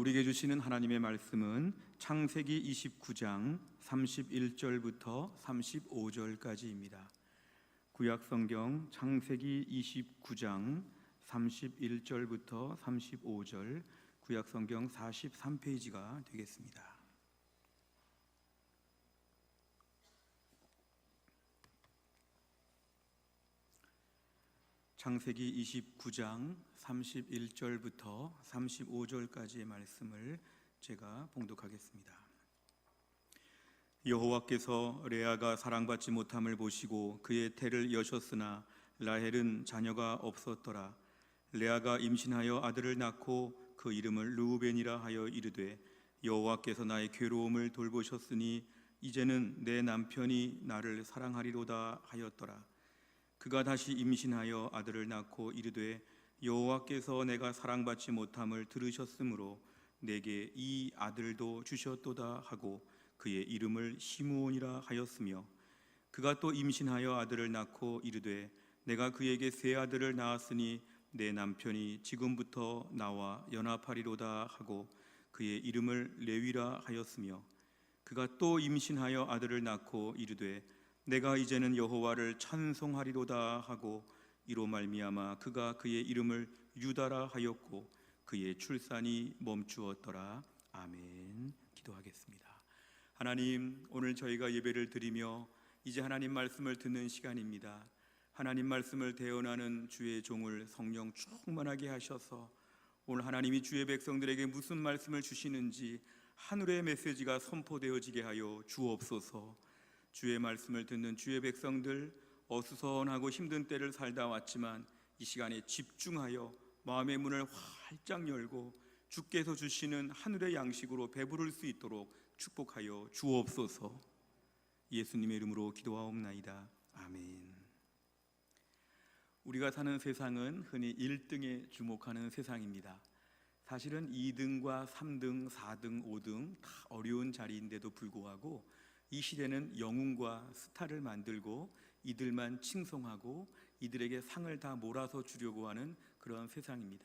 우리에게 주시는 하나님의 말씀은 창세기 29장 31절부터 35절까지입니다. 구약성경 창세기 29장 31절부터 35절, 구약성경 43페이지가 되겠습니다. 창세기 29장 31절부터 35절까지의 말씀을 제가 봉독하겠습니다. 여호와께서 레아가 사랑받지 못함을 보시고 그의 태를 여셨으나 라헬은 자녀가 없었더라. 레아가 임신하여 아들을 낳고 그 이름을 르우벤이라 하여 이르되 여호와께서 나의 괴로움을 돌보셨으니 이제는 내 남편이 나를 사랑하리로다 하였더라. 그가 다시 임신하여 아들을 낳고 이르되 여호와께서 내가 사랑받지 못함을 들으셨으므로 내게 이 아들도 주셨도다 하고 그의 이름을 시므온이라 하였으며, 그가 또 임신하여 아들을 낳고 이르되 내가 그에게 세 아들을 낳았으니 내 남편이 지금부터 나와 연합하리로다 하고 그의 이름을 레위라 하였으며, 그가 또 임신하여 아들을 낳고 이르되 내가 이제는 여호와를 찬송하리로다 하고 이로 말미암아 그가 그의 이름을 유다라 하였고 그의 출산이 멈추었더라. 아멘. 기도하겠습니다. 하나님, 오늘 저희가 예배를 드리며 이제 하나님 말씀을 듣는 시간입니다. 하나님 말씀을 대언하는 주의 종을 성령 충만하게 하셔서 오늘 하나님이 주의 백성들에게 무슨 말씀을 주시는지 하늘의 메시지가 선포되어지게 하여 주옵소서. 주의 말씀을 듣는 주의 백성들, 어수선하고 힘든 때를 살다 왔지만 이 시간에 집중하여 마음의 문을 활짝 열고 주께서 주시는 하늘의 양식으로 배부를 수 있도록 축복하여 주옵소서. 예수님의 이름으로 기도하옵나이다. 아멘. 우리가 사는 세상은 흔히 1등에 주목하는 세상입니다. 사실은 2등과 3등, 4등, 5등 다 어려운 자리인데도 불구하고 이 시대는 영웅과 스타를 만들고 이들만 칭송하고 이들에게 상을 다 몰아서 주려고 하는 그런 세상입니다.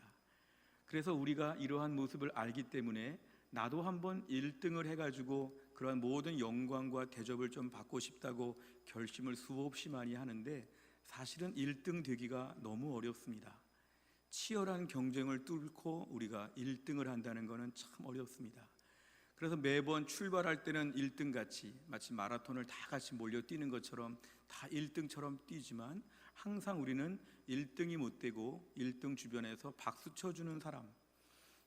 그래서 우리가 이러한 모습을 알기 때문에 나도 한번 1등을 해가지고 그러한 모든 영광과 대접을 좀 받고 싶다고 결심을 수없이 많이 하는데, 사실은 1등 되기가 너무 어렵습니다. 치열한 경쟁을 뚫고 우리가 1등을 한다는 것은 참 어렵습니다. 그래서 매번 출발할 때는 1등같이 마치 마라톤을 다 같이 몰려 뛰는 것처럼 다 1등처럼 뛰지만 항상 우리는 1등이 못 되고 1등 주변에서 박수 쳐주는 사람,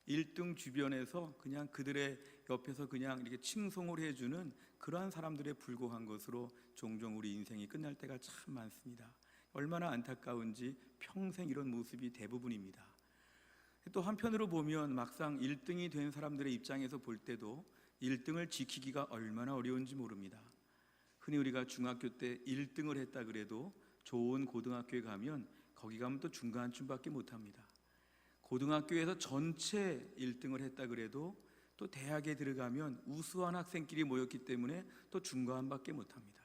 1등 주변에서 그냥 그들의 옆에서 그냥 이렇게 칭송을 해주는 그러한 사람들에 불과한 것으로 종종 우리 인생이 끝날 때가 참 많습니다. 얼마나 안타까운지 평생 이런 모습이 대부분입니다. 또 한편으로 보면 막상 1등이 된 사람들의 입장에서 볼 때도 1등을 지키기가 얼마나 어려운지 모릅니다. 흔히 우리가 중학교 때 1등을 했다 그래도 좋은 고등학교에 가면 거기 가면 또 중간쯤밖에 못합니다. 고등학교에서 전체 1등을 했다 그래도 또 대학에 들어가면 우수한 학생끼리 모였기 때문에 또 중간밖에 못합니다.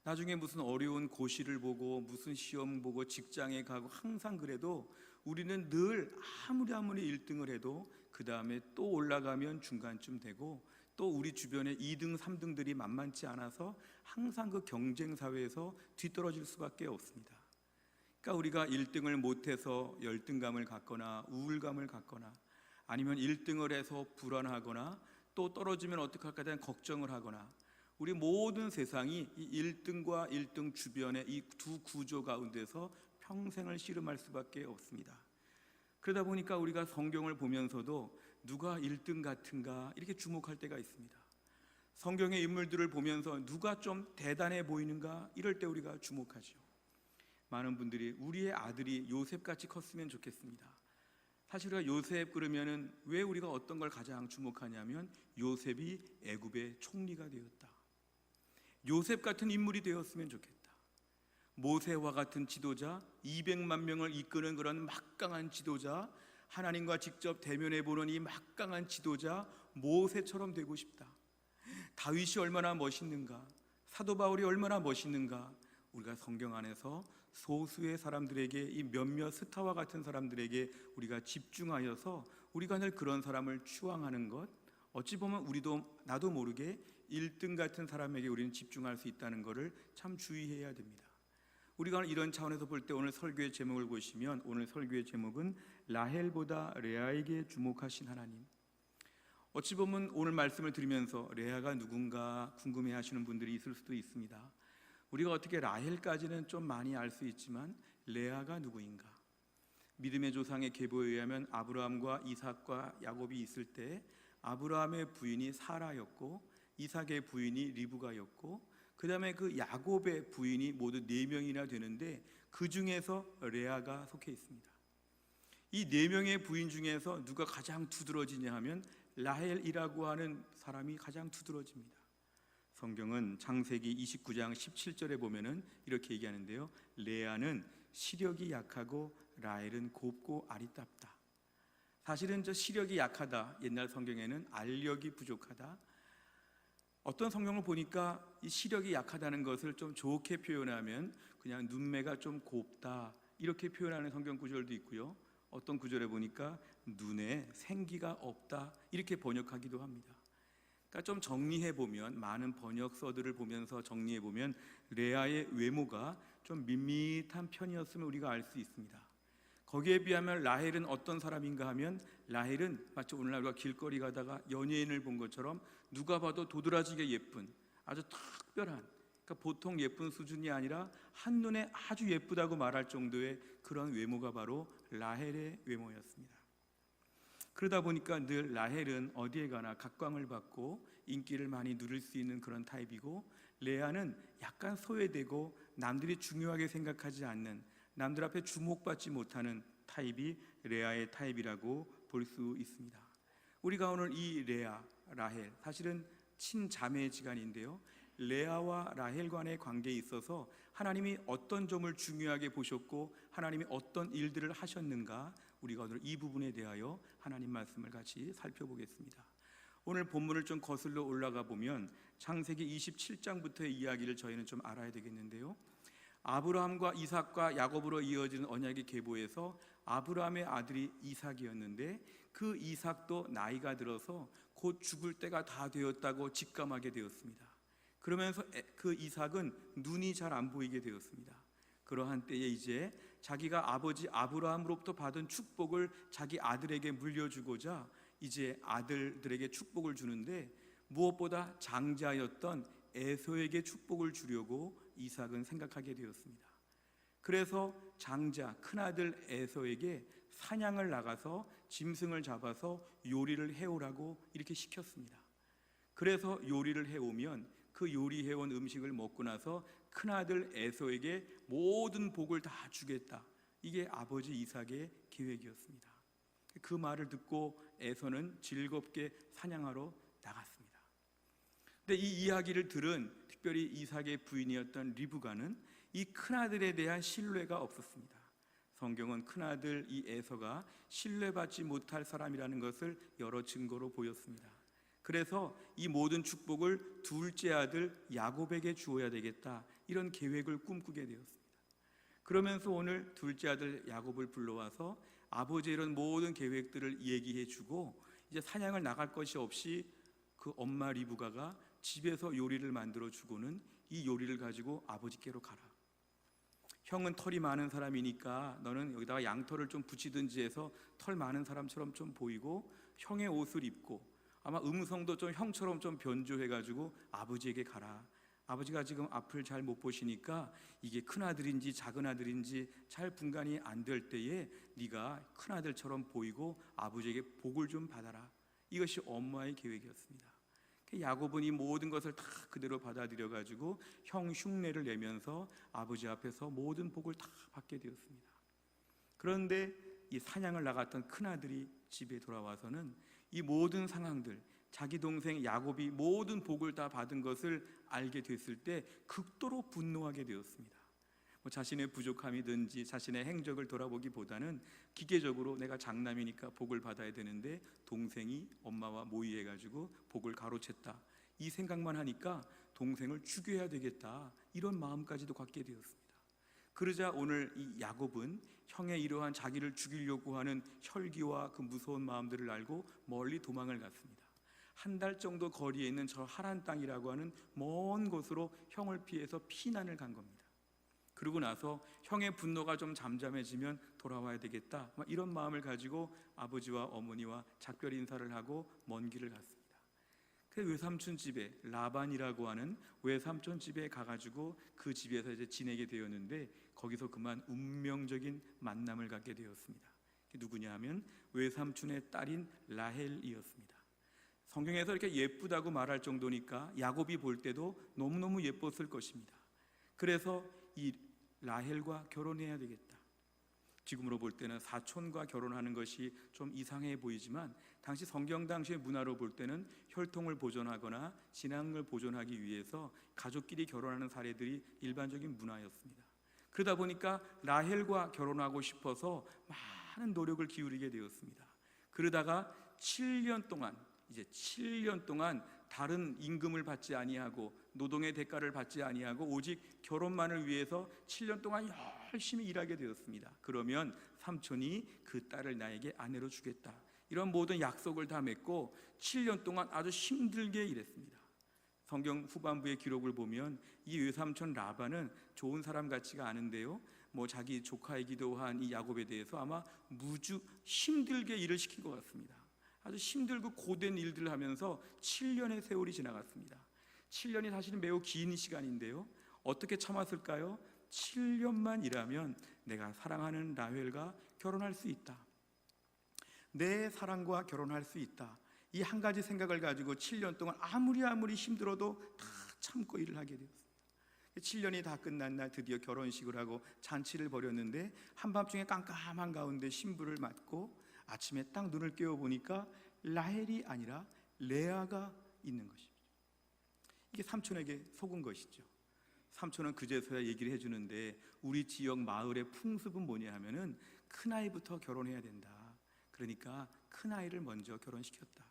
나중에 무슨 어려운 고시를 보고 무슨 시험 보고 직장에 가고 항상 그래도 우리는 늘 아무리 1등을 해도 그 다음에 또 올라가면 중간쯤 되고 또 우리 주변에 2등, 3등들이 만만치 않아서 항상 그 경쟁 사회에서 뒤떨어질 수밖에 없습니다. 그러니까 우리가 1등을 못해서 열등감을 갖거나 우울감을 갖거나 아니면 1등을 해서 불안하거나 또 떨어지면 어떡할까 대한 걱정을 하거나, 우리 모든 세상이 이 1등과 1등 주변의 이 두 구조 가운데서 평생을 씨름할 수밖에 없습니다. 그러다 보니까 우리가 성경을 보면서도 누가 1등 같은가 이렇게 주목할 때가 있습니다. 성경의 인물들을 보면서 누가 좀 대단해 보이는가 이럴 때 우리가 주목하죠. 많은 분들이 우리의 아들이 요셉같이 컸으면 좋겠습니다. 사실 우리가 요셉 그러면은 왜 우리가 어떤 걸 가장 주목하냐면 요셉이 애굽의 총리가 되었다. 요셉 같은 인물이 되었으면 좋겠다. 모세와 같은 지도자, 200만 명을 이끄는 그런 막강한 지도자, 하나님과 직접 대면해 보는 이 막강한 지도자 모세처럼 되고 싶다. 다윗이 얼마나 멋있는가, 사도 바울이 얼마나 멋있는가. 우리가 성경 안에서 소수의 사람들에게, 이 몇몇 스타와 같은 사람들에게 우리가 집중하여서 우리가 늘 그런 사람을 추앙하는 것, 어찌 보면 나도 모르게 1등 같은 사람에게 우리는 집중할 수 있다는 것을 참 주의해야 됩니다. 우리가 이런 차원에서 볼 때 오늘 설교의 제목을 보시면, 오늘 설교의 제목은 라헬보다 레아에게 주목하신 하나님. 어찌 보면 오늘 말씀을 들으면서 레아가 누군가 궁금해하시는 분들이 있을 수도 있습니다. 우리가 어떻게 라헬까지는 좀 많이 알 수 있지만 레아가 누구인가? 믿음의 조상의 계보에 의하면 아브라함과 이삭과 야곱이 있을 때 아브라함의 부인이 사라였고 이삭의 부인이 리브가였고, 그 다음에 그 야곱의 부인이 모두 4명이나 되는데 그 중에서 레아가 속해 있습니다. 이 4명의 부인 중에서 누가 가장 두드러지냐 하면 라헬이라고 하는 사람이 가장 두드러집니다. 성경은 창세기 29장 17절에 보면은 이렇게 얘기하는데요, 레아는 시력이 약하고 라헬은 곱고 아리따다. 사실은 저 시력이 약하다, 옛날 성경에는 알력이 부족하다, 어떤 성경을 보니까 이 시력이 약하다는 것을 좀 좋게 표현하면 그냥 눈매가 좀 곱다 이렇게 표현하는 성경 구절도 있고요, 어떤 구절에 보니까 눈에 생기가 없다 이렇게 번역하기도 합니다. 그러니까 좀 정리해보면, 많은 번역서들을 보면서 정리해보면 레아의 외모가 좀 밋밋한 편이었음을 우리가 알 수 있습니다. 거기에 비하면 라헬은 어떤 사람인가 하면, 라헬은 마치 오늘날 우리가 길거리 가다가 연예인을 본 것처럼 누가 봐도 도드라지게 예쁜 아주 특별한, 그러니까 보통 예쁜 수준이 아니라 한눈에 아주 예쁘다고 말할 정도의 그런 외모가 바로 라헬의 외모였습니다. 그러다 보니까 늘 라헬은 어디에 가나 각광을 받고 인기를 많이 누릴 수 있는 그런 타입이고, 레아는 약간 소외되고 남들이 중요하게 생각하지 않는, 남들 앞에 주목받지 못하는 타입이 레아의 타입이라고 볼 수 있습니다. 우리가 오늘 이 레아, 라헬, 사실은 친자매지간인데요, 레아와 라헬 간의 관계에 있어서 하나님이 어떤 점을 중요하게 보셨고 하나님이 어떤 일들을 하셨는가, 우리가 오늘 이 부분에 대하여 하나님 말씀을 같이 살펴보겠습니다. 오늘 본문을 좀 거슬러 올라가 보면 창세기 27장부터의 이야기를 저희는 좀 알아야 되겠는데요, 아브라함과 이삭과 야곱으로 이어지는 언약의 계보에서 아브라함의 아들이 이삭이었는데, 그 이삭도 나이가 들어서 곧 죽을 때가 다 되었다고 직감하게 되었습니다. 그러면서 그 이삭은 눈이 잘 안 보이게 되었습니다. 그러한 때에 이제 자기가 아버지 아브라함으로부터 받은 축복을 자기 아들에게 물려주고자 이제 아들들에게 축복을 주는데, 무엇보다 장자였던 에서에게 축복을 주려고 이삭은 생각하게 되었습니다. 그래서 장자 큰아들 에서에게 사냥을 나가서 짐승을 잡아서 요리를 해오라고 이렇게 시켰습니다. 그래서 요리를 해오면 그 요리해온 음식을 먹고 나서 큰아들 에서에게 모든 복을 다 주겠다, 이게 아버지 이삭의 계획이었습니다. 그 말을 듣고 에서는 즐겁게 사냥하러 나갔습니다. 근데 이 이야기를 들은 특별히 이삭의 부인이었던 리브가는 이 큰아들에 대한 신뢰가 없었습니다. 성경은 큰아들 이 에서가 신뢰받지 못할 사람이라는 것을 여러 증거로 보였습니다. 그래서 이 모든 축복을 둘째 아들 야곱에게 주어야 되겠다, 이런 계획을 꿈꾸게 되었습니다. 그러면서 오늘 둘째 아들 야곱을 불러와서 아버지의 이런 모든 계획들을 얘기해 주고, 이제 사냥을 나갈 것이 없이 그 엄마 리브가가 집에서 요리를 만들어 주고는 이 요리를 가지고 아버지께로 가라. 형은 털이 많은 사람이니까 너는 여기다가 양털을 좀 붙이든지 해서 털 많은 사람처럼 좀 보이고 형의 옷을 입고 아마 음성도 좀 형처럼 좀 변조해가지고 아버지에게 가라. 아버지가 지금 앞을 잘 못 보시니까 이게 큰아들인지 작은아들인지 잘 분간이 안 될 때에 네가 큰아들처럼 보이고 아버지에게 복을 좀 받아라. 이것이 엄마의 계획이었습니다. 야곱은 이 모든 것을 다 그대로 받아들여가지고 형 흉내를 내면서 아버지 앞에서 모든 복을 다 받게 되었습니다. 그런데 이 사냥을 나갔던 큰아들이 집에 돌아와서는 이 모든 상황들, 자기 동생 야곱이 모든 복을 다 받은 것을 알게 됐을 때 극도로 분노하게 되었습니다. 자신의 부족함이든지 자신의 행적을 돌아보기보다는 기계적으로 내가 장남이니까 복을 받아야 되는데 동생이 엄마와 모의해가지고 복을 가로챘다, 이 생각만 하니까 동생을 죽여야 되겠다, 이런 마음까지도 갖게 되었습니다. 그러자 오늘 이 야곱은 형의 이러한 자기를 죽이려고 하는 혈기와 그 무서운 마음들을 알고 멀리 도망을 갔습니다. 한 달 정도 거리에 있는 저 하란 땅이라고 하는 먼 곳으로 형을 피해서 피난을 간 겁니다. 그러고 나서 형의 분노가 좀 잠잠해지면 돌아와야 되겠다, 이런 마음을 가지고 아버지와 어머니와 작별 인사를 하고 먼 길을 갔습니다. 그 외삼촌 집에, 라반이라고 하는 외삼촌 집에 가가지고 그 집에서 이제 지내게 되었는데, 거기서 그만 운명적인 만남을 갖게 되었습니다. 누구냐 하면 외삼촌의 딸인 라헬이었습니다. 성경에서 이렇게 예쁘다고 말할 정도니까 야곱이 볼 때도 너무너무 예뻤을 것입니다. 그래서 이 라헬과 결혼해야 되겠다. 지금으로 볼 때는 사촌과 결혼하는 것이 좀 이상해 보이지만, 당시 성경 당시의 문화로 볼 때는 혈통을 보존하거나 신앙을 보존하기 위해서 가족끼리 결혼하는 사례들이 일반적인 문화였습니다. 그러다 보니까 라헬과 결혼하고 싶어서 많은 노력을 기울이게 되었습니다. 그러다가 7년 동안 다른 임금을 받지 아니하고 노동의 대가를 받지 아니하고 오직 결혼만을 위해서 7년 동안 열심히 일하게 되었습니다. 그러면 삼촌이 그 딸을 나에게 아내로 주겠다, 이런 모든 약속을 다 맺고 7년 동안 아주 힘들게 일했습니다. 성경 후반부의 기록을 보면 이 외삼촌 라반은 좋은 사람 같지가 않은데요, 자기 조카이기도 한 이 야곱에 대해서 아마 무주 힘들게 일을 시킨 것 같습니다. 아주 힘들고 고된 일들을 하면서 7년의 세월이 지나갔습니다. 7년이 사실은 매우 긴 시간인데요, 어떻게 참았을까요? 7년만 일하면 내가 사랑하는 라헬과 결혼할 수 있다, 내 사랑과 결혼할 수 있다, 이 한 가지 생각을 가지고 7년 동안 아무리 힘들어도 다 참고 일을 하게 되었습니다. 7년이 다 끝난 날 드디어 결혼식을 하고 잔치를 벌였는데, 한밤중에 깜깜한 가운데 신부를 맞고 아침에 딱 눈을 깨어보니까 라헬이 아니라 레아가 있는 것입니다. 이게 삼촌에게 속은 것이죠. 삼촌은 그제서야 얘기를 해주는데, 우리 지역 마을의 풍습은 뭐냐 하면은 큰아이부터 결혼해야 된다, 그러니까 큰아이를 먼저 결혼시켰다,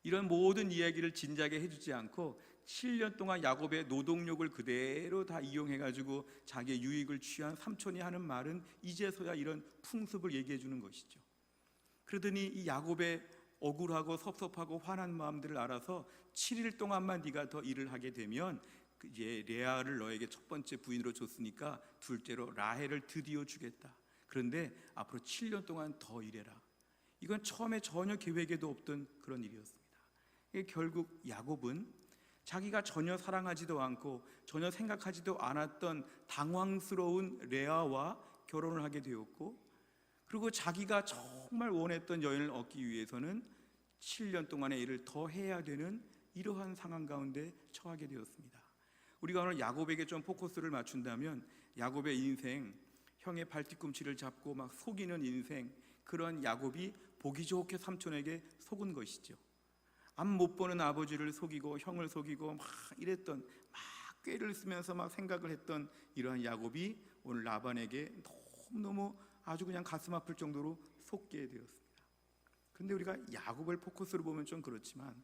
이런 모든 이야기를 진작에 해주지 않고 7년 동안 야곱의 노동력을 그대로 다 이용해가지고 자기의 유익을 취한 삼촌이 하는 말은 이제서야 이런 풍습을 얘기해 주는 것이죠. 그러더니 이 야곱의 억울하고 섭섭하고 화난 마음들을 알아서 7일 동안만 네가 더 일을 하게 되면 이제 레아를 너에게 첫 번째 부인으로 줬으니까 둘째로 라헬을 드디어 주겠다, 그런데 앞으로 7년 동안 더 일해라. 이건 처음에 전혀 계획에도 없던 그런 일이었습니다. 결국 야곱은 자기가 전혀 사랑하지도 않고 전혀 생각하지도 않았던 당황스러운 레아와 결혼을 하게 되었고, 그리고 자기가 정말 원했던 여인을 얻기 위해서는 7년 동안의 일을 더 해야 되는 이러한 상황 가운데 처하게 되었습니다. 우리가 오늘 야곱에게 좀 포커스를 맞춘다면, 야곱의 인생, 형의 발뒤꿈치를 잡고 막 속이는 인생, 그런 야곱이 보기 좋게 삼촌에게 속은 것이죠. 앞 못 보는 아버지를 속이고 형을 속이고 막 이랬던, 막 꾀를 쓰면서 막 생각을 했던 이러한 야곱이 오늘 라반에게 너무너무 아주 그냥 가슴 아플 정도로 속게 되었습니다. 그런데 우리가 야곱을 포커스로 보면 좀 그렇지만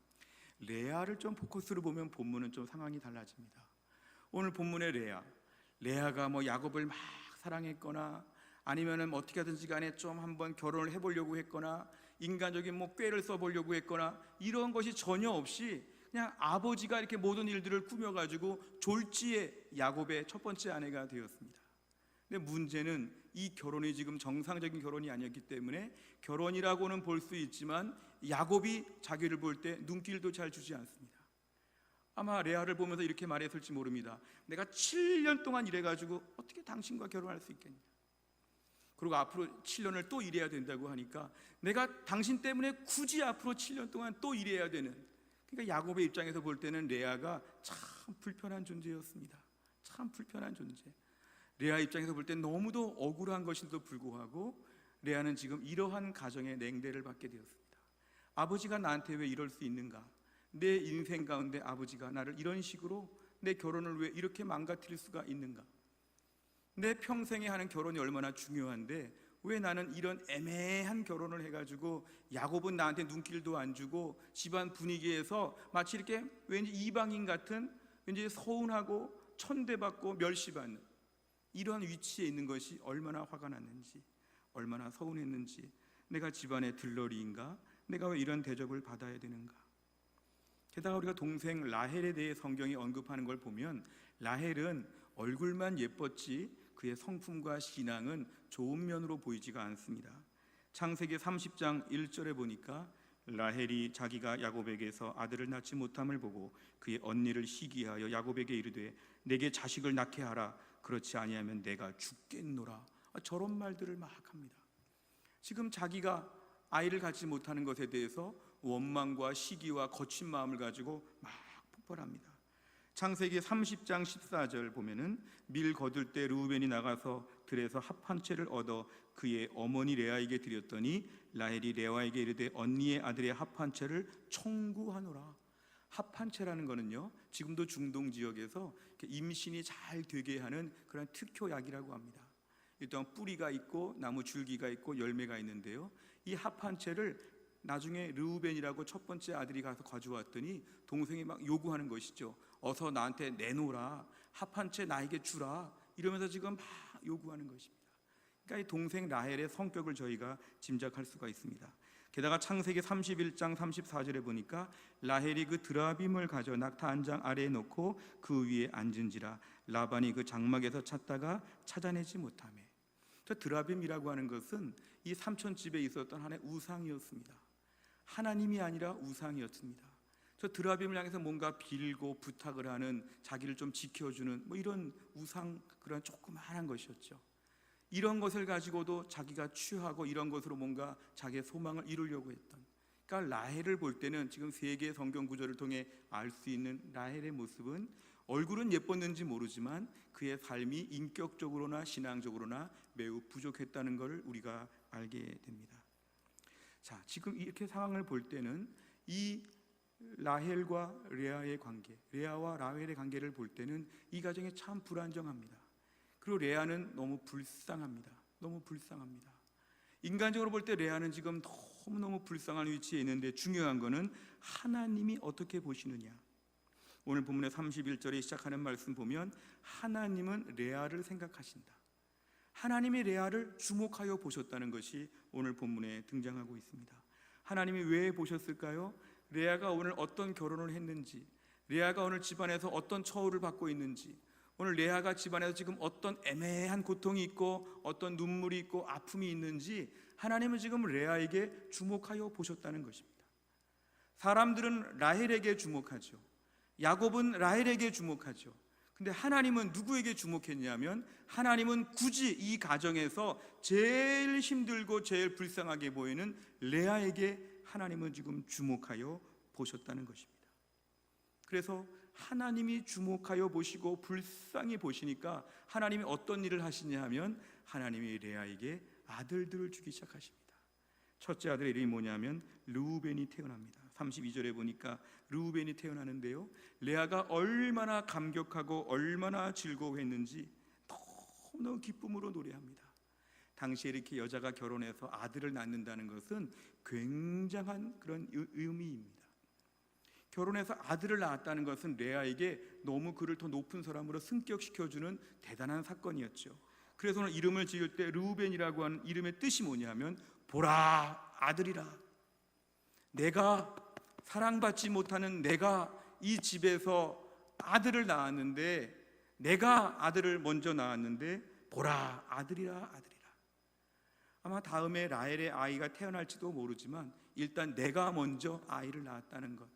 레아를 좀 포커스로 보면 본문은 좀 상황이 달라집니다. 오늘 본문의 레아가 야곱을 막 사랑했거나 아니면은 어떻게 하든지 간에 좀 한번 결혼을 해보려고 했거나 인간적인 꾀를 써보려고 했거나 이런 것이 전혀 없이 그냥 아버지가 이렇게 모든 일들을 꾸며가지고 졸지에 야곱의 첫 번째 아내가 되었습니다. 근데 문제는 이 결혼이 지금 정상적인 결혼이 아니었기 때문에 결혼이라고는 볼 수 있지만 야곱이 자기를 볼 때 눈길도 잘 주지 않습니다. 아마 레아를 보면서 이렇게 말했을지 모릅니다. 내가 7년 동안 일해가지고 어떻게 당신과 결혼할 수 있겠냐, 그리고 앞으로 7년을 또 일해야 된다고 하니까 내가 당신 때문에 굳이 앞으로 7년 동안 또 일해야 되는, 그러니까 야곱의 입장에서 볼 때는 레아가 참 불편한 존재였습니다. 참 불편한 존재. 레아 입장에서 볼 때 너무도 억울한 것인데도 불구하고 레아는 지금 이러한 가정의 냉대를 받게 되었습니다. 아버지가 나한테 왜 이럴 수 있는가, 내 인생 가운데 아버지가 나를 이런 식으로 내 결혼을 왜 이렇게 망가뜨릴 수가 있는가, 내 평생에 하는 결혼이 얼마나 중요한데 왜 나는 이런 애매한 결혼을 해가지고 야곱은 나한테 눈길도 안 주고 집안 분위기에서 마치 이렇게 왠지 이방인 같은, 왠지 서운하고 천대받고 멸시받는, 이런 위치에 있는 것이 얼마나 화가 났는지, 얼마나 서운했는지, 내가 집안의 들러리인가? 내가 왜 이런 대접을 받아야 되는가? 게다가 우리가 동생 라헬에 대해 성경이 언급하는 걸 보면 라헬은 얼굴만 예뻤지 그의 성품과 신앙은 좋은 면으로 보이지가 않습니다. 창세기 30장 1절에 보니까 라헬이 자기가 야곱에게서 아들을 낳지 못함을 보고 그의 언니를 시기하여 야곱에게 이르되 내게 자식을 낳게 하라. 그렇지 아니하면 내가 죽겠노라. 저런 말들을 막 합니다. 지금 자기가 아이를 갖지 못하는 것에 대해서 원망과 시기와 거친 마음을 가지고 막 폭발합니다. 창세기 30장 14절 보면은 밀 거둘 때 르우벤이 나가서 들에서 합 한 채를 얻어 그의 어머니 레아에게 드렸더니 라헬이 레아에게 이르되 언니의 아들의 합 한 채를 청구하노라. 합 한 채라는 거는요, 지금도 중동 지역에서 임신이 잘 되게 하는 그런 특효약이라고 합니다. 일단 뿌리가 있고 나무 줄기가 있고 열매가 있는데요, 이 합 한 채를 나중에 르우벤이라고 첫 번째 아들이 가서 가져왔더니 동생이 막 요구하는 것이죠. 어서 나한테 내놓으라, 합 한 채 나에게 주라, 이러면서 지금 막 요구하는 것입니다. 그러니까 이 동생 라헬의 성격을 저희가 짐작할 수가 있습니다. 게다가 창세기 31장 34절에 보니까 라헬이 그 드라빔을 가져 낙타 한 장 아래에 놓고 그 위에 앉은지라 라반이 그 장막에서 찾다가 찾아내지 못하매. 저 드라빔이라고 하는 것은 이 삼촌 집에 있었던 하나의 우상이었습니다. 하나님이 아니라 우상이었습니다. 저 드라빔을 향해서 뭔가 빌고 부탁을 하는, 자기를 좀 지켜주는 이런 우상, 그런 조그마한 것이었죠. 이런 것을 가지고도 자기가 취하고 이런 것으로 뭔가 자기의 소망을 이루려고 했던, 그러니까 라헬을 볼 때는 지금 세 개의 성경 구절을 통해 알 수 있는 라헬의 모습은 얼굴은 예뻤는지 모르지만 그의 삶이 인격적으로나 신앙적으로나 매우 부족했다는 것을 우리가 알게 됩니다. 자, 지금 이렇게 상황을 볼 때는 이 라헬과 레아의 관계, 레아와 라헬의 관계를 볼 때는 이 가정이 참 불안정합니다. 그리고 레아는 너무 불쌍합니다. 너무 불쌍합니다. 인간적으로 볼 때 레아는 지금 너무너무 불쌍한 위치에 있는데, 중요한 것은 하나님이 어떻게 보시느냐. 오늘 본문의 31절에 시작하는 말씀 보면 하나님은 레아를 생각하신다, 하나님이 레아를 주목하여 보셨다는 것이 오늘 본문에 등장하고 있습니다. 하나님이 왜 보셨을까요? 레아가 오늘 어떤 결혼을 했는지, 레아가 오늘 집안에서 어떤 처우를 받고 있는지, 오늘 레아가 집안에서 지금 어떤 애매한 고통이 있고 어떤 눈물이 있고 아픔이 있는지 하나님은 지금 레아에게 주목하여 보셨다는 것입니다. 사람들은 라헬에게 주목하죠. 야곱은 라헬에게 주목하죠. 근데 하나님은 누구에게 주목했냐면, 하나님은 굳이 이 가정에서 제일 힘들고 제일 불쌍하게 보이는 레아에게 하나님은 지금 주목하여 보셨다는 것입니다. 그래서 하나님이 주목하여 보시고 불쌍히 보시니까 하나님이 어떤 일을 하시냐 하면 하나님이 레아에게 아들들을 주기 시작하십니다. 첫째 아들의 이름이 뭐냐면 르우벤이 태어납니다. 32절에 보니까 르우벤이 태어나는데요, 레아가 얼마나 감격하고 얼마나 즐거워했는지 너무너무 기쁨으로 노래합니다. 당시에 이렇게 여자가 결혼해서 아들을 낳는다는 것은 굉장한 그런 의미입니다. 결혼해서 아들을 낳았다는 것은 레아에게 너무 그를 더 높은 사람으로 승격시켜주는 대단한 사건이었죠. 그래서 오늘 이름을 지을 때 르우벤이라고 하는 이름의 뜻이 뭐냐면 보라, 아들이라. 내가 사랑받지 못하는 내가 이 집에서 아들을 낳았는데, 내가 아들을 먼저 낳았는데 보라, 아들이라, 아들이라. 아마 다음에 라헬의 아이가 태어날지도 모르지만 일단 내가 먼저 아이를 낳았다는 것,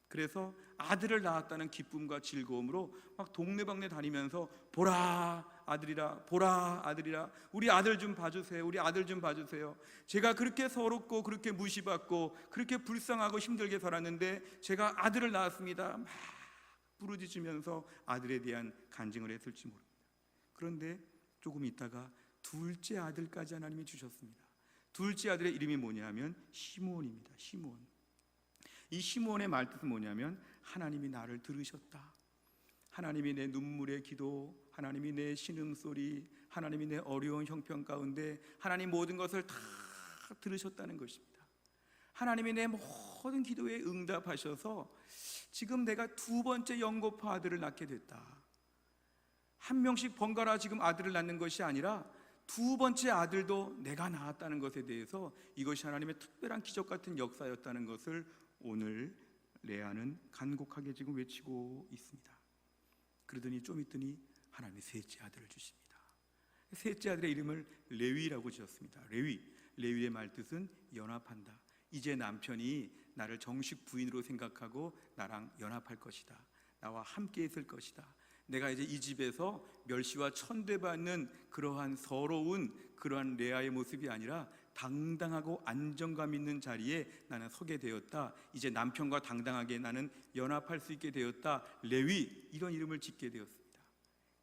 그래서 아들을 낳았다는 기쁨과 즐거움으로 막 동네방네 다니면서 보라 아들이라, 보라 아들이라, 우리 아들 좀 봐주세요, 우리 아들 좀 봐주세요. 제가 그렇게 서럽고 그렇게 무시받고 그렇게 불쌍하고 힘들게 살았는데 제가 아들을 낳았습니다. 막 부르짖으면서 아들에 대한 간증을 했을지 모릅니다. 그런데 조금 있다가 둘째 아들까지 하나님이 주셨습니다. 둘째 아들의 이름이 뭐냐면 시므온입니다. 시므온. 이 시므온의 말뜻은 뭐냐면 하나님이 나를 들으셨다, 하나님이 내 눈물의 기도, 하나님이 내 신음소리, 하나님이 내 어려운 형편 가운데 하나님 모든 것을 다 들으셨다는 것입니다. 하나님이 내 모든 기도에 응답하셔서 지금 내가 두 번째 영고파 아들을 낳게 됐다. 한 명씩 번갈아 지금 아들을 낳는 것이 아니라 두 번째 아들도 내가 낳았다는 것에 대해서 이것이 하나님의 특별한 기적 같은 역사였다는 것을 오늘 레아는 간곡하게 지금 외치고 있습니다. 그러더니 좀 있더니 하나님이 셋째 아들을 주십니다. 셋째 아들의 이름을 레위라고 지었습니다. 레위의 말뜻은 연합한다. 이제 남편이 나를 정식 부인으로 생각하고 나랑 연합할 것이다. 나와 함께 있을 것이다. 내가 이제 이 집에서 멸시와 천대받는 그러한 서러운 그러한 레아의 모습이 아니라 당당하고 안정감 있는 자리에 나는 서게 되었다. 이제 남편과 당당하게 나는 연합할 수 있게 되었다. 레위, 이런 이름을 짓게 되었습니다.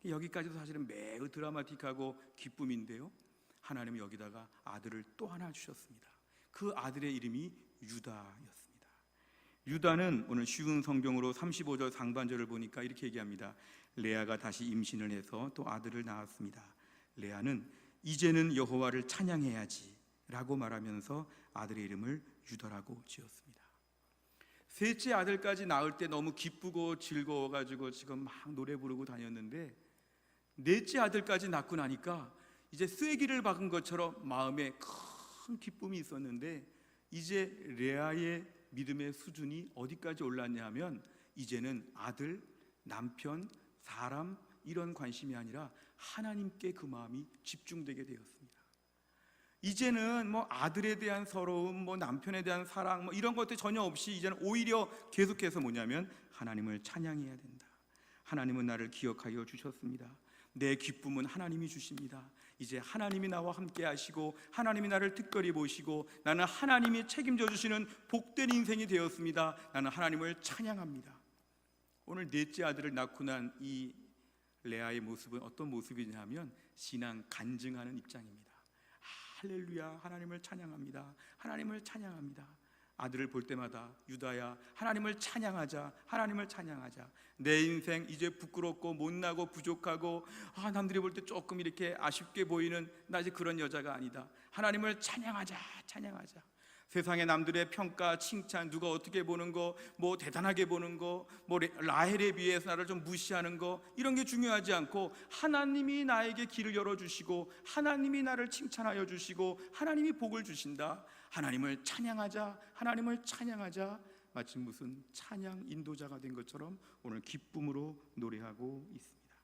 여기까지도 사실은 매우 드라마틱하고 기쁨인데요, 하나님은 여기다가 아들을 또 하나 주셨습니다. 그 아들의 이름이 유다였습니다. 유다는 오늘 쉬운 성경으로 35절 상반절을 보니까 이렇게 얘기합니다. 레아가 다시 임신을 해서 또 아들을 낳았습니다. 레아는 이제는 여호와를 찬양해야지 라고 말하면서 아들의 이름을 유다라고 지었습니다. 셋째 아들까지 낳을 때 너무 기쁘고 즐거워가지고 지금 막 노래 부르고 다녔는데, 넷째 아들까지 낳고 나니까 이제 쐐기를 박은 것처럼 마음에 큰 기쁨이 있었는데, 이제 레아의 믿음의 수준이 어디까지 올랐냐 하면 이제는 아들, 남편, 사람 이런 관심이 아니라 하나님께 그 마음이 집중되게 되었습니다. 이제는 뭐 아들에 대한 서러움, 뭐 남편에 대한 사랑, 뭐 이런 것들 전혀 없이 이제는 오히려 계속해서 뭐냐면 하나님을 찬양해야 된다. 하나님은 나를 기억하여 주셨습니다. 내 기쁨은 하나님이 주십니다. 이제 하나님이 나와 함께 하시고 하나님이 나를 특별히 보시고 나는 하나님이 책임져 주시는 복된 인생이 되었습니다. 나는 하나님을 찬양합니다. 오늘 넷째 아들을 낳고 난 이 레아의 모습은 어떤 모습이냐 하면 신앙 간증하는 입장입니다. 할렐루야, 하나님을 찬양합니다. 하나님을 찬양합니다. 아들을 볼 때마다 유다야, 하나님을 찬양하자, 하나님을 찬양하자. 내 인생 이제 부끄럽고 못나고 부족하고 남들이 볼 때 조금 이렇게 아쉽게 보이는 나 이제 그런 여자가 아니다. 하나님을 찬양하자, 찬양하자. 세상의 남들의 평가, 칭찬, 누가 어떻게 보는 거, 뭐 대단하게 보는 거, 뭐 라헬에 비해서 나를 좀 무시하는 거, 이런 게 중요하지 않고 하나님이 나에게 길을 열어주시고 하나님이 나를 칭찬하여 주시고 하나님이 복을 주신다. 하나님을 찬양하자, 하나님을 찬양하자. 마치 무슨 찬양 인도자가 된 것처럼 오늘 기쁨으로 노래하고 있습니다.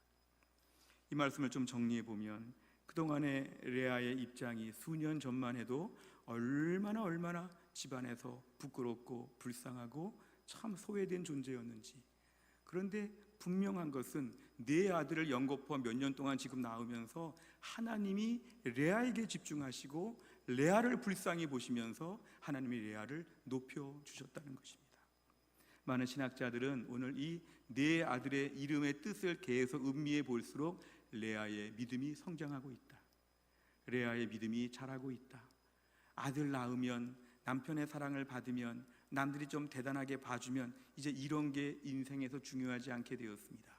이 말씀을 좀 정리해 보면 그동안의 레아의 입장이 수년 전만 해도 얼마나 집안에서 부끄럽고 불쌍하고 참 소외된 존재였는지. 그런데 분명한 것은 네 아들을 연거푸어 몇 년 동안 지금 낳으면서 하나님이 레아에게 집중하시고 레아를 불쌍히 보시면서 하나님이 레아를 높여주셨다는 것입니다. 많은 신학자들은 오늘 이 네 아들의 이름의 뜻을 계속 음미해 볼수록 레아의 믿음이 성장하고 있다, 레아의 믿음이 자라고 있다. 아들 낳으면, 남편의 사랑을 받으면, 남들이 좀 대단하게 봐주면 이제 이런 게 인생에서 중요하지 않게 되었습니다.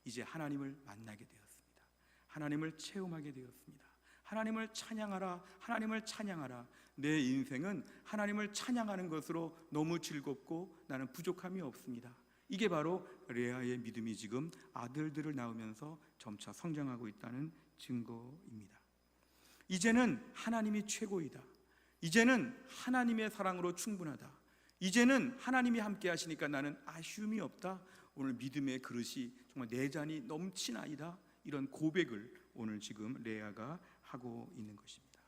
이제 하나님을 만나게 되었습니다. 하나님을 체험하게 되었습니다. 하나님을 찬양하라, 하나님을 찬양하라. 내 인생은 하나님을 찬양하는 것으로 너무 즐겁고 나는 부족함이 없습니다. 이게 바로 레아의 믿음이 지금 아들들을 낳으면서 점차 성장하고 있다는 증거입니다. 이제는 하나님이 최고이다. 이제는 하나님의 사랑으로 충분하다. 이제는 하나님이 함께 하시니까 나는 아쉬움이 없다. 오늘 믿음의 그릇이 정말 내 잔이 넘치나이다. 이런 고백을 오늘 지금 레아가 하고 있는 것입니다.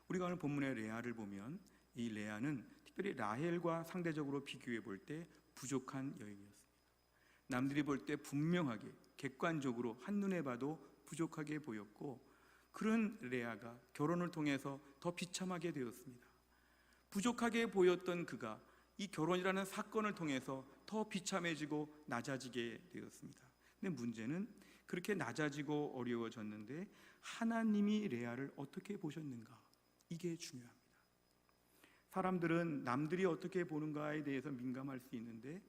우리가 오늘 본문의 레아를 보면 이 레아는 특별히 라헬과 상대적으로 비교해 볼 때 부족한 여인이었습니다. 남들이 볼 때 분명하게 객관적으로 한눈에 봐도 부족하게 보였고, 그런 레아가 결혼을 통해서 더 비참하게 되었습니다. 부족하게 보였던 그가 이 결혼이라는 사건을 통해서 더 비참해지고 낮아지게 되었습니다. 근데 문제는 그렇게 낮아지고 어려워졌는데 하나님이 레아를 어떻게 보셨는가? 이게 중요합니다. 사람들은 남들이 어떻게 보는가에 대해서 민감할 수 있는데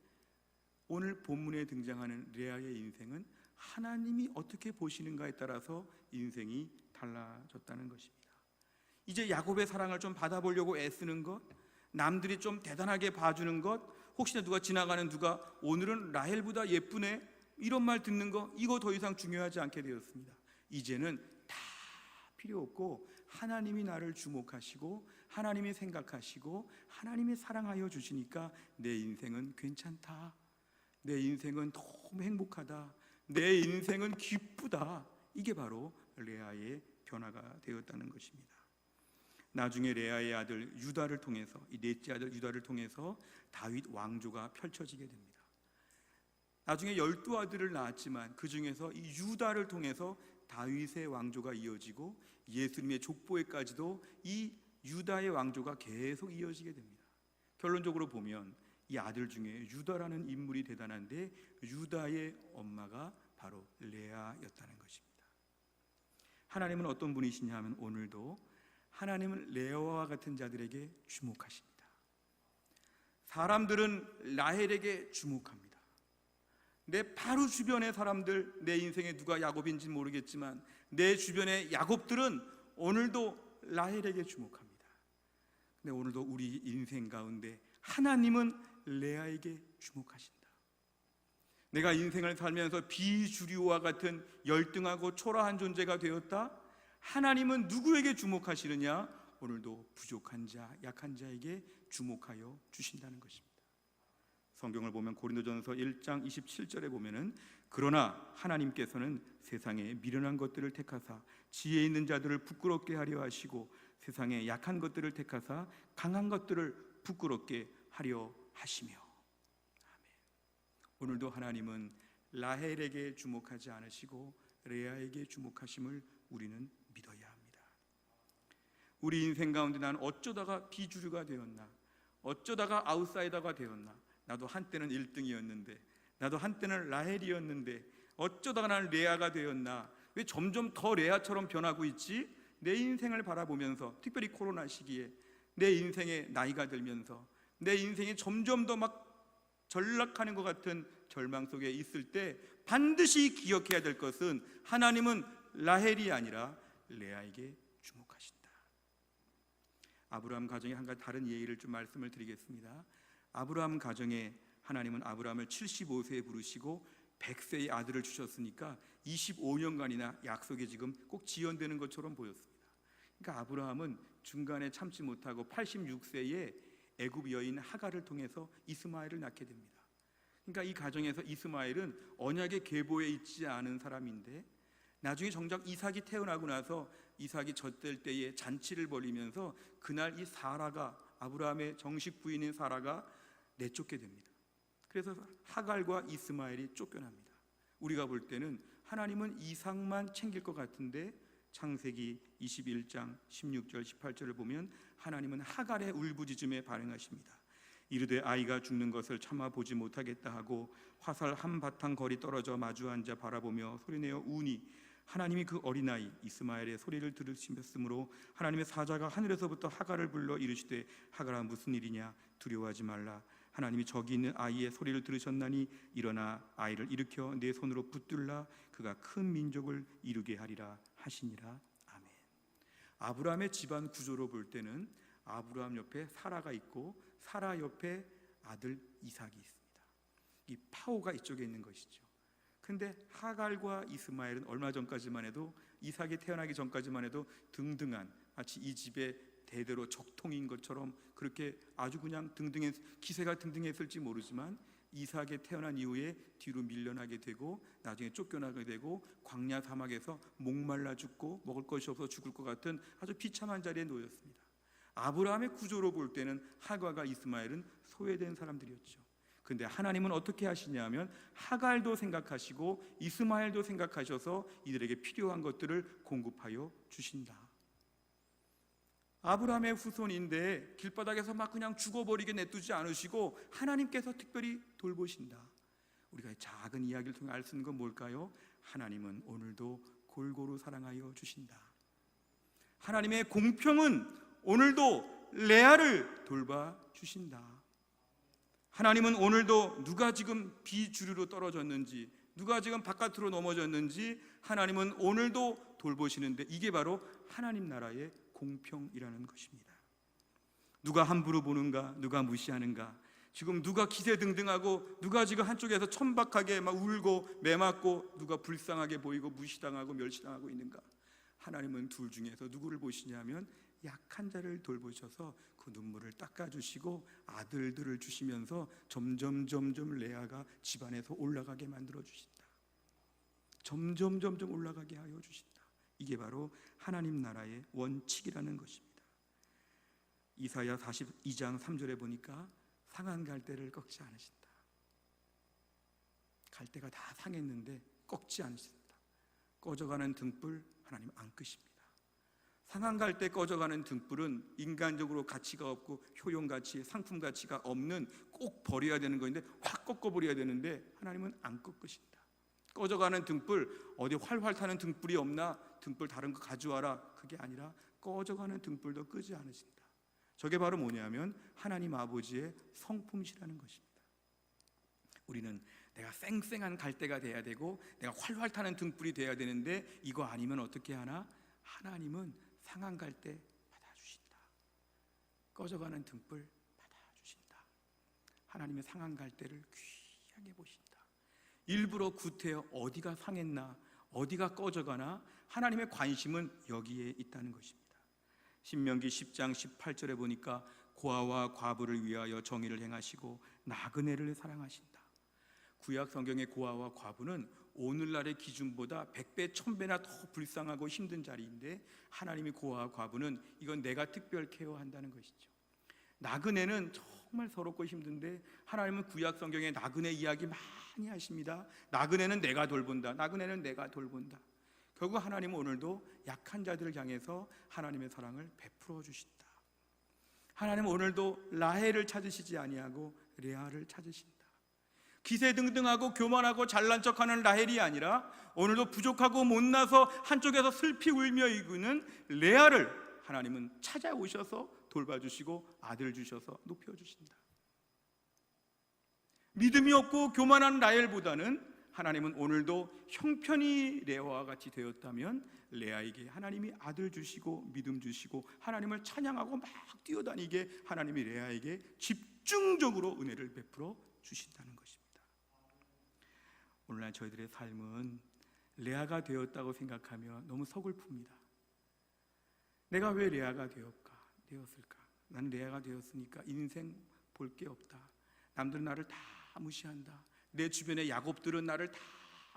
오늘 본문에 등장하는 레아의 인생은 하나님이 어떻게 보시는가에 따라서 인생이 달라졌다는 것입니다. 이제 야곱의 사랑을 좀 받아보려고 애쓰는 것, 남들이 좀 대단하게 봐주는 것, 혹시나 누가 지나가는 누가 오늘은 라헬보다 예쁘네, 이런 말 듣는 거 이거 더 이상 중요하지 않게 되었습니다. 이제는 다 필요 없고 하나님이 나를 주목하시고 하나님이 생각하시고 하나님이 사랑하여 주시니까 내 인생은 괜찮다, 내 인생은 너무 행복하다, 내 인생은 기쁘다. 이게 바로 레아의 변화가 되었다는 것입니다. 나중에 레아의 아들 유다를 통해서, 이 넷째 아들 유다를 통해서 다윗 왕조가 펼쳐지게 됩니다. 나중에 12아들을 낳았지만 그 중에서 이 유다를 통해서 다윗의 왕조가 이어지고 예수님의 족보에까지도 이 유다의 왕조가 계속 이어지게 됩니다. 결론적으로 보면 이 아들 중에 유다라는 인물이 대단한데 유다의 엄마가 바로 레아였다는 것입니다. 하나님은 어떤 분이시냐 하면 오늘도 하나님은 레아와 같은 자들에게 주목하십니다. 사람들은 라헬에게 주목합니다. 내 바로 주변의 사람들, 내 인생에 누가 야곱인지 모르겠지만 내 주변의 야곱들은 오늘도 라헬에게 주목합니다. 근데 오늘도 우리 인생 가운데 하나님은 레아에게 주목하신다. 내가 인생을 살면서 비주류와 같은 열등하고 초라한 존재가 되었다. 하나님은 누구에게 주목하시느냐? 오늘도 부족한 자, 약한 자에게 주목하여 주신다는 것입니다. 성경을 보면 고린도전서 1장 27절에 보면은 그러나 하나님께서는 세상에 미련한 것들을 택하사 지혜 있는 자들을 부끄럽게 하려 하시고 세상에 약한 것들을 택하사 강한 것들을 부끄럽게 하려 하시며. 아멘. 오늘도 하나님은 라헬에게 주목하지 않으시고 레아에게 주목하심을 우리는 믿어야 합니다. 우리 인생 가운데 나는 어쩌다가 비주류가 되었나, 어쩌다가 아웃사이더가 되었나, 나도 한때는 1등이었는데, 나도 한때는 라헬이었는데 어쩌다가 나는 레아가 되었나, 왜 점점 더 레아처럼 변하고 있지? 내 인생을 바라보면서, 특별히 코로나 시기에 내 인생에 나이가 들면서 내 인생이 점점 더 막 전락하는 것 같은 절망 속에 있을 때 반드시 기억해야 될 것은 하나님은 라헬이 아니라 레아에게 주목하신다. 아브라함 가정에 한 가지 다른 예의를 좀 말씀을 드리겠습니다. 아브라함 가정에 하나님은 아브라함을 75세에 부르시고 100세의 아들을 주셨으니까 25년간이나 약속이 지금 꼭 지연되는 것처럼 보였습니다. 그러니까 아브라함은 중간에 참지 못하고 86세에 애굽 여인 하갈을 통해서 이스마엘을 낳게 됩니다. 그러니까 이 가정에서 이스마엘은 언약의 계보에 있지 않은 사람인데 나중에 정작 이삭이 태어나고 나서 이삭이 젖될 때에 잔치를 벌이면서 그날 이 사라가, 아브라함의 정식 부인인 사라가 내쫓게 됩니다. 그래서 하갈과 이스마엘이 쫓겨납니다. 우리가 볼 때는 하나님은 이삭만 챙길 것 같은데 창세기 21장 16절 18절을 보면 하나님은 하갈의 울부짖음에 반응하십니다. 이르되 아이가 죽는 것을 참아 보지 못하겠다 하고 화살 한바탕 거리 떨어져 마주 앉아 바라보며 소리내어 우니 하나님이 그 어린아이 이스마엘의 소리를 들으시므로 하나님의 사자가 하늘에서부터 하갈을 불러 이르시되 하갈아 무슨 일이냐 두려워하지 말라 하나님이 저기 있는 아이의 소리를 들으셨나니 일어나 아이를 일으켜 내 손으로 붙들라 그가 큰 민족을 이루게 하리라 하시니라. 아멘. 아브라함의 집안 구조로 볼 때는 아브라함 옆에 사라가 있고 사라 옆에 아들 이삭이 있습니다. 이 파워가 이쪽에 있는 것이죠. 근데 하갈과 이스마엘은 얼마 전까지만 해도, 이삭이 태어나기 전까지만 해도 등등한, 마치 이 집의 대대로 적통인 것처럼 그렇게 아주 그냥 기세가 등등했을지 모르지만 이삭이 태어난 이후에 뒤로 밀려나게 되고 나중에 쫓겨나게 되고 광야 사막에서 목말라 죽고 먹을 것이 없어 죽을 것 같은 아주 비참한 자리에 놓였습니다. 아브라함의 구조로 볼 때는 하갈과 이스마엘은 소외된 사람들이었죠. 근데 하나님은 어떻게 하시냐면 하갈도 생각하시고 이스마엘도 생각하셔서 이들에게 필요한 것들을 공급하여 주신다. 아브라함의 후손인데 길바닥에서 막 그냥 죽어버리게 냅두지 않으시고 하나님께서 특별히 돌보신다. 우리가 작은 이야기를 통해 알 수 있는 건 뭘까요? 하나님은 오늘도 골고루 사랑하여 주신다. 하나님의 공평은 오늘도 레아를 돌봐 주신다. 하나님은 오늘도 누가 지금 비주류로 떨어졌는지, 누가 지금 바깥으로 넘어졌는지 하나님은 오늘도 돌보시는데 이게 바로 하나님 나라의 공평이라는 것입니다. 누가 함부로 보는가, 누가 무시하는가, 지금 누가 기세등등하고 누가 지금 한쪽에서 천박하게 막 울고 매맞고 누가 불쌍하게 보이고 무시당하고 멸시당하고 있는가? 하나님은 둘 중에서 누구를 보시냐면 약한 자를 돌보셔서 그 눈물을 닦아주시고 아들들을 주시면서 점점 레아가 집안에서 올라가게 만들어 주신다. 점점 올라가게 하여 주신다. 이게 바로 하나님 나라의 원칙이라는 것입니다. 이사야 42장 3절에 보니까 상한 갈대를 꺾지 않으신다. 갈대가 다 상했는데 꺾지 않으신다. 꺼져가는 등불 하나님 안 끄십니다. 상한 갈대 꺼져가는 등불은 인간적으로 가치가 없고 효용가치, 상품가치가 없는 꼭 버려야 되는 것인데 확 꺾어버려야 되는데 하나님은 안 꺾으신다. 꺼져가는 등불, 어디 활활 타는 등불이 없나? 등불 다른 거 가져와라. 그게 아니라 꺼져가는 등불도 끄지 않으신다. 저게 바로 뭐냐면 하나님 아버지의 성품이시라는 것입니다. 우리는 내가 쌩쌩한 갈대가 돼야 되고 내가 활활 타는 등불이 돼야 되는데 이거 아니면 어떻게 하나? 하나님은 상한 갈대 받아주신다. 꺼져가는 등불 받아주신다. 하나님의 상한 갈대를 귀하게 보신다. 일부러 구태여 어디가 상했나, 어디가 꺼져가나 하나님의 관심은 여기에 있다는 것입니다. 신명기 10장 18절에 보니까 고아와 과부를 위하여 정의를 행하시고 나그네를 사랑하신다. 구약 성경의 고아와 과부는 오늘날의 기준보다 100배, 1000배나 더 불쌍하고 힘든 자리인데 하나님이 고아와 과부는 이건 내가 특별 케어한다는 것이죠. 나그네는 정말 서럽고 힘든데 하나님은 구약 성경에 나그네 이야기 많이 하십니다. 나그네는 내가 돌본다. 나그네는 내가 돌본다. 결국 하나님은 오늘도 약한 자들을 향해서 하나님의 사랑을 베풀어 주신다. 하나님은 오늘도 라헬을 찾으시지 아니하고 레아를 찾으신다. 기세등등하고 교만하고 잘난 척하는 라헬이 아니라 오늘도 부족하고 못나서 한쪽에서 슬피 울며 이구는 레아를 하나님은 찾아오셔서 돌봐주시고 아들 주셔서 높여주신다. 믿음이 없고 교만한 라헬보다는 하나님은 오늘도 형편이 레아와 같이 되었다면 레아에게 하나님이 아들 주시고 믿음 주시고 하나님을 찬양하고 막 뛰어다니게 하나님이 레아에게 집중적으로 은혜를 베풀어 주신다는 것입니다. 오늘날 저희들의 삶은 레아가 되었다고 생각하며 너무 서글픕니다. 내가 왜 레아가 되었을까? 난 레아가 되었으니까 인생 볼 게 없다. 남들은 나를 다 무시한다. 내 주변의 야곱들은 나를 다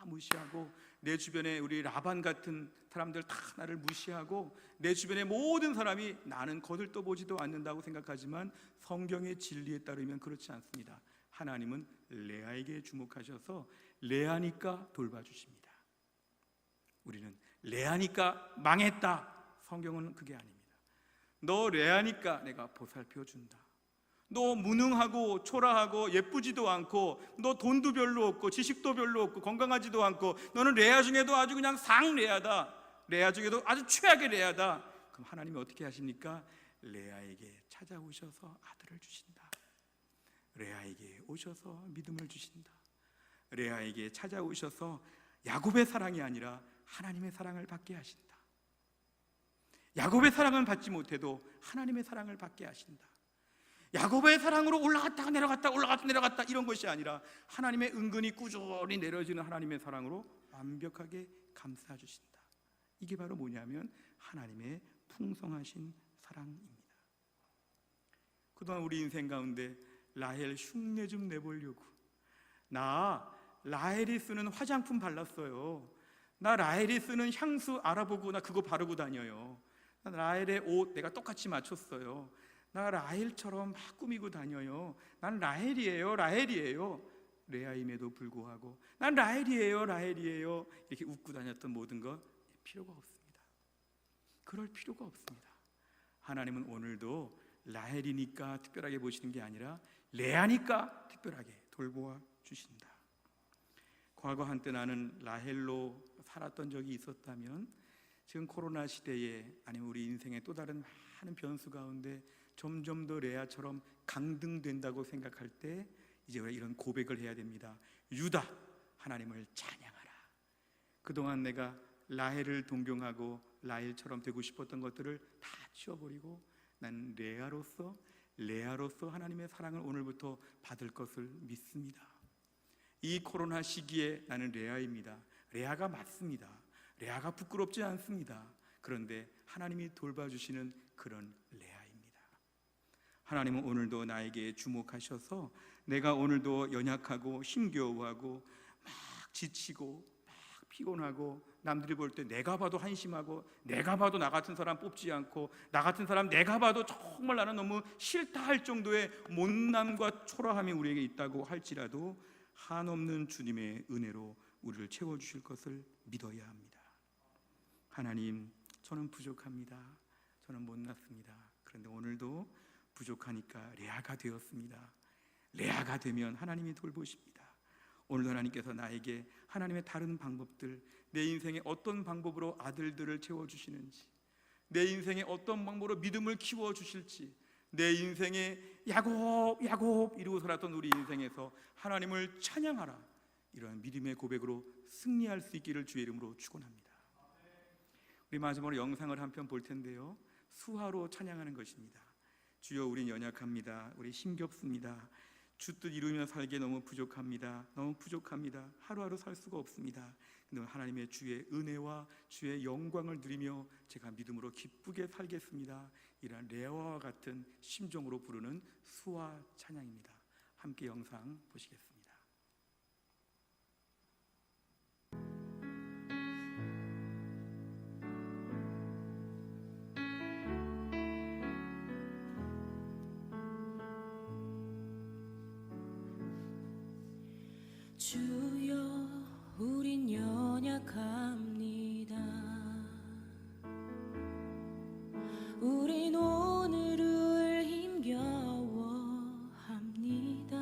무시하고 내 주변에 우리 라반 같은 사람들 다 나를 무시하고 내 주변의 모든 사람이 나는 거들떠보지도 않는다고 생각하지만 성경의 진리에 따르면 그렇지 않습니다. 하나님은 레아에게 주목하셔서 레아니까 돌봐주십니다. 우리는 레아니까 망했다. 성경은 그게 아닙니다. 너 레아니까 내가 보살펴준다. 너 무능하고 초라하고 예쁘지도 않고 너 돈도 별로 없고 지식도 별로 없고 건강하지도 않고 너는 레아 중에도 아주 그냥 상레아다. 레아 중에도 아주 최악의 레아다. 그럼 하나님이 어떻게 하십니까? 레아에게 찾아오셔서 아들을 주신다. 레아에게 오셔서 믿음을 주신다. 레아에게 찾아오셔서 야곱의 사랑이 아니라 하나님의 사랑을 받게 하신다. 야곱의 사랑은 받지 못해도 하나님의 사랑을 받게 하신다. 야곱의 사랑으로 올라갔다가 내려갔다 올라갔다 내려갔다 이런 것이 아니라 하나님의 은근히 꾸준히 내려지는 하나님의 사랑으로 완벽하게 감싸 주신다. 이게 바로 뭐냐면 하나님의 풍성하신 사랑입니다. 그동안 우리 인생 가운데 라헬 흉내 좀 내보려고 나 라헬이 쓰는 화장품 발랐어요. 나 라헬이 쓰는 향수 알아보고 나 그거 바르고 다녀요. 나 라헬의 옷 내가 똑같이 맞췄어요. 나 라헬처럼 막 꾸미고 다녀요. 난 라헬이에요. 레아임에도 불구하고 난 라헬이에요. 이렇게 웃고 다녔던 모든 것 필요가 없습니다. 그럴 필요가 없습니다. 하나님은 오늘도 라헬이니까 특별하게 보시는 게 아니라 레아니까 특별하게 돌보아 주신다. 과거 한때 나는 라헬로 살았던 적이 있었다면 지금 코로나 시대에 아니면 우리 인생의 또 다른 많은 변수 가운데 점점 더 레아처럼 강등된다고 생각할 때 이제 우리가 이런 고백을 해야 됩니다. 유다, 하나님을 찬양하라. 그동안 내가 라헬을 동경하고 라헬처럼 되고 싶었던 것들을 다 치워버리고 난 레아로서 레아로서 하나님의 사랑을 오늘부터 받을 것을 믿습니다. 이 코로나 시기에 나는 레아입니다. 레아가 맞습니다. 레아가 부끄럽지 않습니다. 그런데 하나님이 돌봐주시는 그런 레아입니다. 하나님은 오늘도 나에게 주목하셔서 내가 오늘도 연약하고 힘겨워하고 막 지치고 막 피곤하고 남들이 볼 때 내가 봐도 한심하고 내가 봐도 나 같은 사람 뽑지 않고 나 같은 사람 내가 봐도 정말 나는 너무 싫다 할 정도의 못남과 초라함이 우리에게 있다고 할지라도 한없는 주님의 은혜로 우리를 채워주실 것을 믿어야 합니다. 하나님, 저는 부족합니다. 저는 못났습니다. 그런데 오늘도 부족하니까 레아가 되었습니다. 레아가 되면 하나님이 돌보십니다. 오늘도 하나님께서 나에게 하나님의 다른 방법들, 내 인생에 어떤 방법으로 아들들을 채워주시는지, 내 인생에 어떤 방법으로 믿음을 키워주실지, 내 인생에 야곱 이루고 살았던 우리 인생에서 하나님을 찬양하라, 이러한 믿음의 고백으로 승리할 수 있기를 주의 이름으로 축원합니다. 우리 마지막으로 영상을 한 편 볼 텐데요, 수화로 찬양하는 것입니다. 주여, 우린 연약합니다. 우리 힘겹습니다. 주 뜻 이루며 살기에 너무 부족합니다. 너무 부족합니다. 하루하루 살 수가 없습니다. 근데 하나님의 주의 은혜와 주의 영광을 누리며 제가 믿음으로 기쁘게 살겠습니다. 이러한 레아와 같은 심정으로 부르는 수화 찬양입니다. 함께 영상 보시겠습니다. 주여, 우린 연약합니다. 우린 오늘을 힘겨워합니다.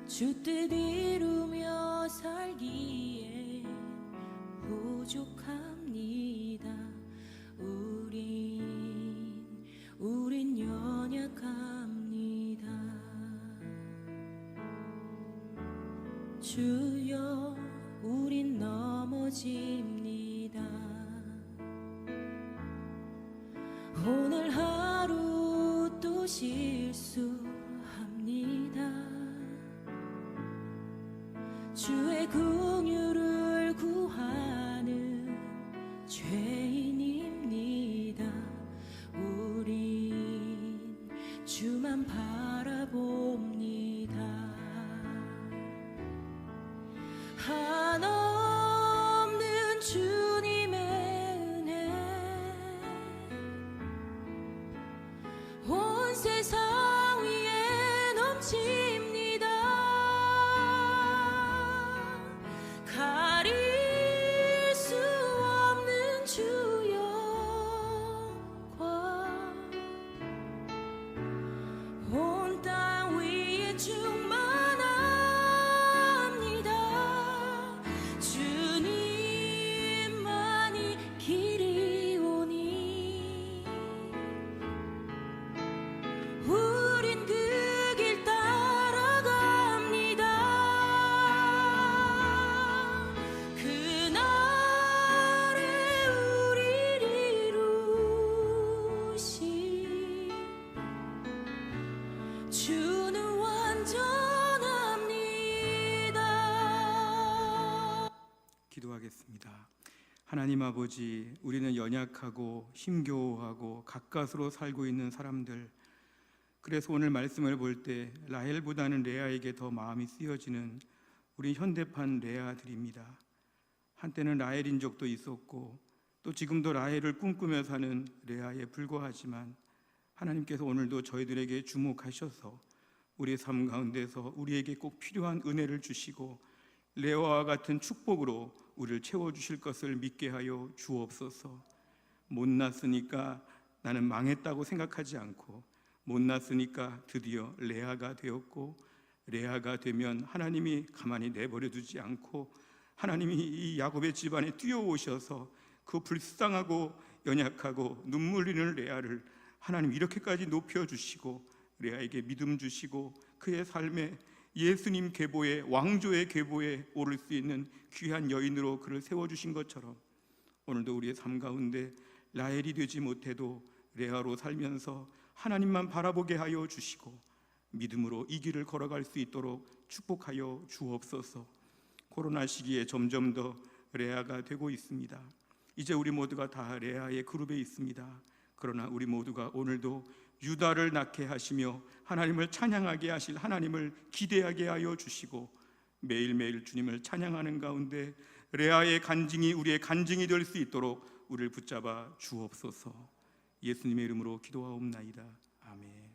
주 뜻 이루며 살기에 부족합니다. 우린 연약합니다. 주여, 우린 넘어집니다. 오늘 하루 또 실수합니다. 주의 긍휼을 구하는 죄인입니다. 우린 주만 바라봅니다. 한없는 주님의 은혜 온 세상 위에 넘칩니다. 가릴 수 없는 주 영광 온 땅 위에 충만합니다. 주님만이 길이오니 우린 그 길 따라갑니다. 그날에 우리를 이루신 주는 완전합니다. 기도하겠습니다. 하나님 아버지, 우리는 연약하고 힘겨워하고 가까스로 살고 있는 사람들, 그래서 오늘 말씀을 볼 때 라헬보다는 레아에게 더 마음이 쓰여지는 우리 현대판 레아들입니다. 한때는 라헬인 적도 있었고 또 지금도 라헬을 꿈꾸며 사는 레아에 불과하지만 하나님께서 오늘도 저희들에게 주목하셔서 우리의 삶 가운데서 우리에게 꼭 필요한 은혜를 주시고 레아와 같은 축복으로 우리를 채워주실 것을 믿게 하여 주옵소서. 못났으니까 나는 망했다고 생각하지 않고, 못났으니까 드디어 레아가 되었고, 레아가 되면 하나님이 가만히 내버려 두지 않고 하나님이 이 야곱의 집안에 뛰어오셔서 그 불쌍하고 연약하고 눈물 흘리는 레아를 하나님 이렇게까지 높여주시고 레아에게 믿음 주시고 그의 삶에 예수님 계보에, 왕조의 계보에 오를 수 있는 귀한 여인으로 그를 세워주신 것처럼 오늘도 우리의 삶 가운데 라헬이 되지 못해도 레아로 살면서 하나님만 바라보게 하여 주시고 믿음으로 이 길을 걸어갈 수 있도록 축복하여 주옵소서. 코로나 시기에 점점 더 레아가 되고 있습니다. 이제 우리 모두가 다 레아의 그룹에 있습니다. 그러나 우리 모두가 오늘도 유다를 낳게 하시며 하나님을 찬양하게 하실 하나님을 기대하게 하여 주시고 매일매일 주님을 찬양하는 가운데 레아의 간증이 우리의 간증이 될 수 있도록 우리를 붙잡아 주옵소서. 예수님의 이름으로 기도하옵나이다. 아멘.